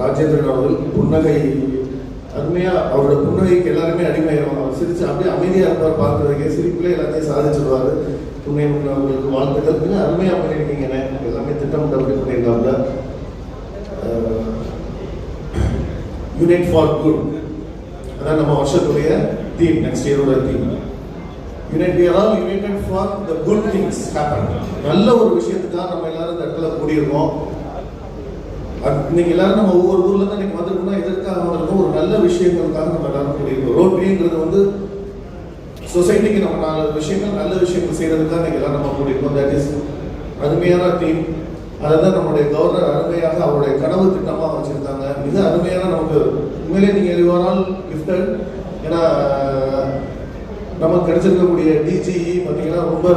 ராஜேந்திரன் அவர்கள் புன்னகை அருமையாக அவரோட புன்னகைக்கு எல்லாருமே அடிமையாகும். அவர் சிரிச்சு அப்படியே அமைதியாக இருப்பார், பார்க்குறதுக்கே சிரிப்புலேயே எல்லாத்தையும் சாதிச்சிருவார். புன்னகை அவர்களுக்கு வாழ்த்துக்கள். அருமையாக பண்ணியிருக்கீங்கண்ணே, எல்லாமே திட்டமிட்டபடி பண்ணியிருக்காங்க. யூனிட் ஃபார் குட், அதான் நம்ம வருஷத்துடைய தீம், நெக்ஸ்ட் இயரோட theme. Unit, we are all united for the good things happen. நல்ல ஒரு விஷயத்துக்காக நம்ம எல்லாரும் இந்த இடத்துல கூடியிருக்கோம். இன்னைக்கு எல்லாரும் நம்ம ஒவ்வொரு ஊர்ல இருந்து இன்னைக்கு வந்திருக்கோம்னா எதற்காக வந்திருக்கோம்? ஒரு நல்ல விஷயங்களுக்காக நம்ம எல்லாரும் கூடியிருக்கோம். ரோட்டரிங்கிறது வந்து சொசைட்டிக்கு நம்ம 4 விஷயங்கள், நல்ல விஷயங்கள் செய்யறதுக்காக இன்னைக்கு எல்லாரும் நம்ம கூடியிருக்கோம். தட் இஸ் அருமையான டீம். அதை தான் நம்மளுடைய கவர்னர் அருமையாக அவருடைய கனவு திட்டமாக வச்சிருக்காங்க. மிக அருமையான, நமக்கு உண்மையிலே நீங்கள் யுவர் கிஃப்டட். ஏன்னா நமக்கு கிடைச்சிருக்கக்கூடிய டிஜிஇ பார்த்தீங்கன்னா ரொம்ப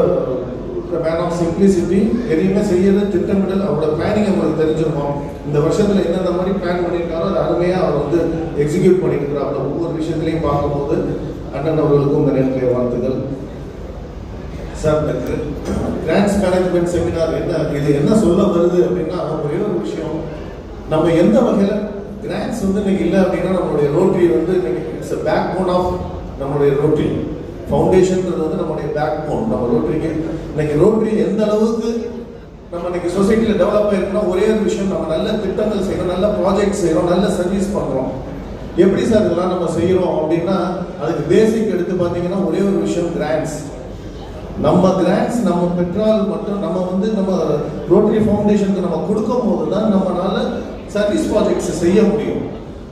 மேன் ஆஃப் சிம்பிளிசிட்டி. எதையுமே செய்யறது திட்டமிடல், அவரோட பிளானிங் அவங்களுக்கு தெரிஞ்சிருக்கும். இந்த வருஷத்தில் என்னென்ன மாதிரி பிளான் பண்ணியிருக்காரோ அது அருமையாக அவர் வந்து எக்ஸிக்யூட் பண்ணிட்டு இருக்கிறார். ஒவ்வொரு விஷயத்திலையும் பார்க்கும்போது அண்ணன் அவர்களுக்கும் இந்த நேரத்தில் வாழ்த்துக்கள். சார், கிராண்ட்ஸ் மேனேஜ்மெண்ட் செமினார் இது என்ன சொல்ல வருது அப்படின்னா, ஒரே ஒரு விஷயம், நம்ம எந்த வகையில் கிராண்ட்ஸ் வந்து இன்னைக்கு இல்லை அப்படின்னா நம்மளுடைய ரோட்டரி வந்து இன்னைக்கு it's a backbone of நம்மளுடைய ரோட்டரி ஃபவுண்டேஷன்ன்றது வந்து நம்மளுடைய பேக் போன். நம்ம ரோட்டரிக்கு இன்னைக்கு ரோட்டரி எந்த அளவுக்கு நம்ம இன்னைக்கு சொசைட்டியில் டெவலப் ஆயிருக்குன்னா ஒரே ஒரு விஷயம், நம்ம நல்ல திட்டங்கள் செய்யறோம், நல்ல ப்ராஜெக்ட் செய்யறோம், நல்ல சர்வீஸ் பண்றோம். எப்படி சார் இதெல்லாம் நம்ம செய்யறோம் அப்படின்னா, அதுக்கு பேசிக் எடுத்து பார்த்தீங்கன்னா ஒரே ஒரு விஷயம், கிராண்ட்ஸ். நம்ம கிராண்ட்ஸ் நம்ம பெற்றால் மட்டும் நம்ம வந்து நம்ம ரோட்டரி ஃபவுண்டேஷனுக்கு நம்ம கொடுக்கும் போது தான் நம்மளால சர்வீஸ் ப்ராஜெக்ட்ஸ் செய்ய முடியும்.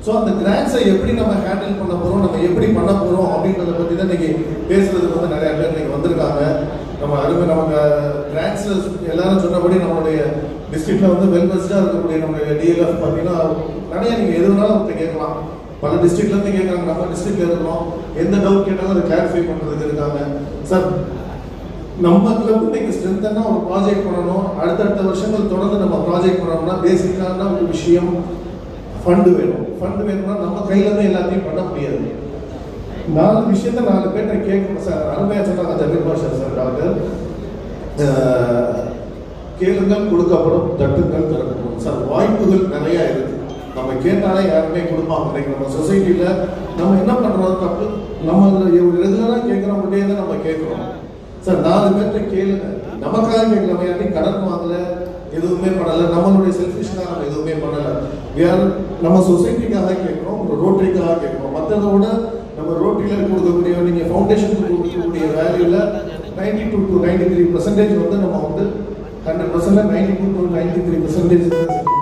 ஸோ அந்த கிராண்ட்ஸை எப்படி நம்ம ஹேண்டில் பண்ண போகிறோம், நம்ம எப்படி பண்ண போகிறோம் அப்படின்றத பற்றி தான் இன்னைக்கு பேசுறதுக்கு வந்து நிறைய பேர் இன்னைக்கு வந்திருக்காங்க. நம்ம அருமை நமக்கு கிராண்ட்ஸில் எல்லாரும் சொன்னபடி நம்மளுடைய டிஸ்ட்ரிக்டில் வந்து வெல்வெஸ்டாக இருக்கக்கூடிய நம்மளுடைய டிஎல்எஃப் பார்த்தீங்கன்னா நிறைய நீங்கள் எது வேணாலும் ஒருத்தர் கேட்கலாம். பல டிஸ்ட்ரிக்ட்லேருந்து கேட்குறாங்க, நம்ம டிஸ்ட்ரிக்டில் இருக்கோம், எந்த டவுட் கேட்டாலும் அதை கிளாரிஃபை பண்ணுறதுக்கு இருக்காங்க. சார், நம்ம கிளப் இன்னைக்கு ஸ்ட்ரென்த்தான ஒரு ப்ராஜெக்ட் பண்ணணும், அடுத்தடுத்த வருஷங்கள் தொடர்ந்து நம்ம ப்ராஜெக்ட் பண்ணணும்னா பேசிக்கான ஒரு விஷயம் ஃபண்டு வேணும். ஃபண்டு வேணும்னா நம்ம கையில தான் எல்லாத்தையும் பண்ண முடியாது. 4 விஷயத்த 4 பேர்ட்ட கேட்கணும். சார் அருமையாக சொன்னாங்க ஜமீர் பாஷா சார், டாக்டர், கேளுங்கள் கொடுக்கப்படும், தட்டுங்கள் திறக்கப்படும். சார், வாய்ப்புகள் நிறையா இருக்கு. நம்ம கேட்டாலே யாருமே கொடுப்பாங்க. இன்னைக்கு நம்ம சொசைட்டியில் நம்ம என்ன பண்ணுறோம் தப்பு, நம்ம ரெகுலராக கேட்குறவங்கள்டே தான் நம்ம கேட்குறோம். சார், 4 பேர்கிட்ட கேளுங்க. நமக்காக கேட்கலாம், யாரையும் கடன் வாங்கல, எதுவுமே பண்ணலை, நம்மளுடைய செல்ஃபிஷ்காக நம்ம எதுவுமே பண்ணலை. நம்ம சொசைட்டிக்காக கேட்குறோம், ரோட்டரிக்காக கேட்குறோம். மற்றதோட நம்ம ரோட்டரியில் கொடுக்கக்கூடிய நீங்கள் ஃபவுண்டேஷனுக்கு கொடுக்கக்கூடிய வேல்யூவில் 92 to 93% வந்து நம்ம வந்து 100%, 92 to 93%